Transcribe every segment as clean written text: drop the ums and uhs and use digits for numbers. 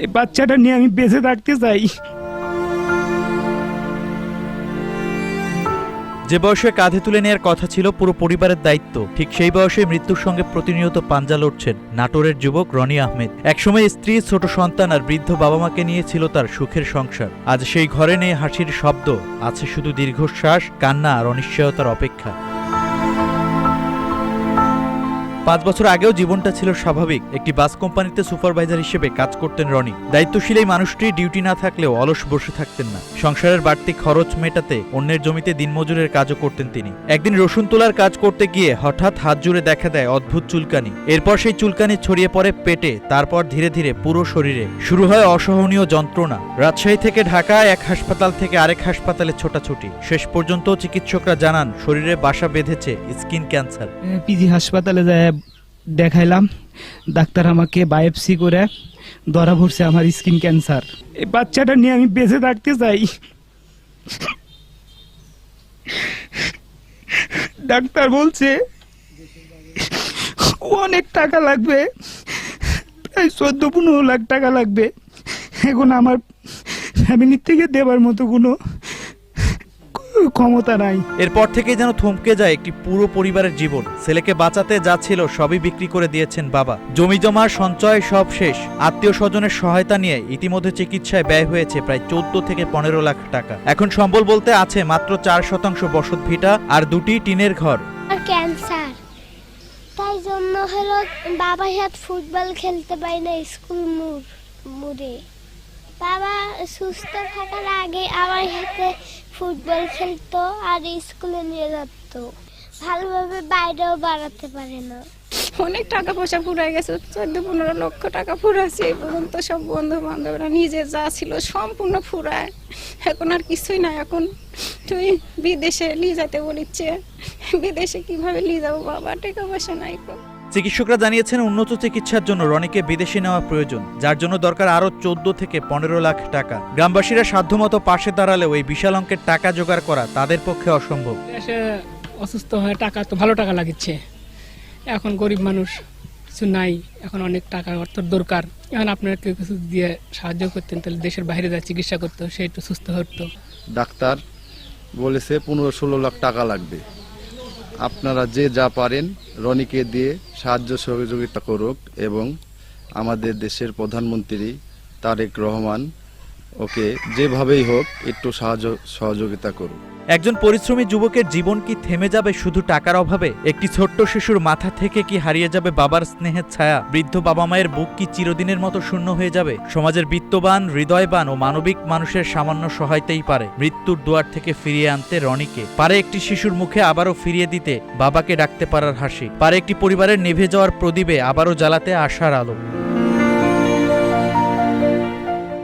এই বাচ্চাটা নিয়ে আমি বেঁচে থাকতে চাই। যে বয়সে কাঁধে তুলে নেওয়ার কথা ছিল পুরো পরিবারের দায়িত্ব, ঠিক সেই বয়সে মৃত্যুর সঙ্গে প্রতিনিয়ত পাঞ্জা লড়ছেন নাটোরের যুবক রনি আহমেদ। একসময় স্ত্রী, ছোট সন্তান আর বৃদ্ধ বাবা মাকে নিয়ে ছিল তার সুখের সংসার। আজ সেই ঘরে নেই হাসির শব্দ, আছে শুধু দীর্ঘশ্বাস, কান্না আর অনিশ্চয়তার অপেক্ষা। 5 বছর আগেও জীবনটা ছিল স্বাভাবিক। একটি বাস কোম্পানিতে সুপারভাইজার হিসেবে কাজ করতেন রনি। দায়িত্বশীল এই মানুষটি ডিউটি না থাকলেও অলস বসে থাকতেন না। সংসারের বাড়তি খরচ মেটাতে অন্যের জমিতে দিনমজুরের কাজও করতেন তিনি। একদিন রসুন তোলার কাজ করতে গিয়ে হঠাৎ হাত জুড়ে দেখা দেয় অদ্ভুত চুলকানি। এরপর সেই চুলকানি ছড়িয়ে পড়ে পেটে, তারপর ধীরে ধীরে পুরো শরীরে। শুরু হয় অসহনীয় যন্ত্রণা। রাজশাহী থেকে ঢাকা, এক হাসপাতাল থেকে আরেক হাসপাতালে ছোটাছুটি। শেষ পর্যন্ত চিকিৎসকরা জানান শরীরে বাসা বেঁধেছে স্কিন ক্যান্সার। পিজি হাসপাতালে যায় দেখাইলাম, ডাক্তার আমাকে বায়োপসি করে ধরা পড়ছে আমার স্কিন ক্যান্সার। এই বাচ্চাটা নিয়ে আমি বেঁচে থাকতে চাই। ডাক্তার বলছে অনেক টাকা লাগবে, প্রায় 14-15 লাখ টাকা লাগবে। এখন আমার ফ্যামিলির থেকে দেবার মতো কোনো ক্ষমতা নাই। এরপর থেকেই যেন থমকে যায় একটি পুরো পরিবারের জীবন। ছেলেকে বাঁচাতে যা ছিল সবই বিক্রি করে দিয়েছেন বাবা। জমি জমা সঞ্চয় সব শেষ। আত্মীয় স্বজনের সহায়তা নিয়ে ইতিমধ্যে চিকিৎসায় ব্যয় হয়েছে প্রায় 14 থেকে 15 লাখ টাকা। এখন সম্বল বলতে আছে মাত্র 4% বসত ভিটা আর 2টি টিনের ঘর। ক্যান্সার, তাই জন্য হলো বাবার সাথে ফুটবল খেলতে পারি না, স্কুল মুড়ে। বাবা সুস্থ থাকার আগে আমার সাথে ফুটবল খেলতো আর স্কুলে নিয়ে যেত। ভালোভাবে বাইরেও বাড়াতে পারে না। অনেক টাকা পয়সা ফুরাই গেছে, 14-15 লক্ষ টাকা ফুরাছে। এই পর্যন্ত সব বন্ধু বান্ধবরা নিজে যা ছিল সম্পূর্ণ ফুরায়। এখন আর কিছুই না। এখন তুই বিদেশে নিয়ে যেতে বলিচ্ছে, বিদেশে কিভাবে নিয়ে যাবো বাবা, টাকা পয়সা নাই। চিকিৎসকরা জানিয়েছেন উন্নত চিকিৎসার জন্য রনিকে বিদেশে নেওয়া প্রয়োজন, যার জন্য দরকার আরো 14 থেকে 15 লাখ টাকা। গ্রামবাসীরা সাধ্যমতো পাশে দাঁড়ালেও এই বিশাল অঙ্কের টাকা জোগাড় করা তাদের পক্ষে অসম্ভব। দেশে অসুস্থ হয়ে টাকা তো ভালো টাকা লাগিচ্ছে, এখন গরিব মানুষ কিছু নাই, এখন অনেক টাকা অর্থের দরকার। এখন আপনারা কেউ কিছু দিয়ে সাহায্য করতেন, তাহলে দেশের বাইরে যা চিকিৎসা করতো সে একটু সুস্থ হতো। ডাক্তার বলেছে 15-16 লাখ টাকা লাগবে। আপনারা যে যা পারেন রনিকে দিয়ে সাহায্য সহযোগিতা করুক এবং আমাদের দেশের প্রধানমন্ত্রী তারেক রহমান ওকে যেভাবেই হোক একটু সহযোগিতা করুক। একজন পরিশ্রমী যুবকের জীবন কি থেমে যাবে শুধু টাকার অভাবে? একটি ছোট্ট শিশুর মাথা থেকে কি হারিয়ে যাবে বাবার স্নেহের ছায়া? বৃদ্ধ বাবা মায়ের বুক কি চিরদিনের মতো শূন্য হয়ে যাবে? সমাজের বিত্তবান, হৃদয়বান ও মানবিক মানুষের সামান্য সহায়তাই পারে মৃত্যুর দুয়ার থেকে ফিরিয়ে আনতে রনিকে। পারে একটি শিশুর মুখে আবারও ফিরিয়ে দিতে বাবাকে ডাকতে পারার হাসি। পারে একটি পরিবারের নিভে যাওয়ার প্রদীপে আবারও জ্বালাতে আশার আলো।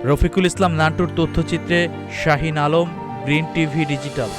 রফিকুল ইসলাম, নান্টুর তথ্যচিত্রে Shahin Alam, green TV digital.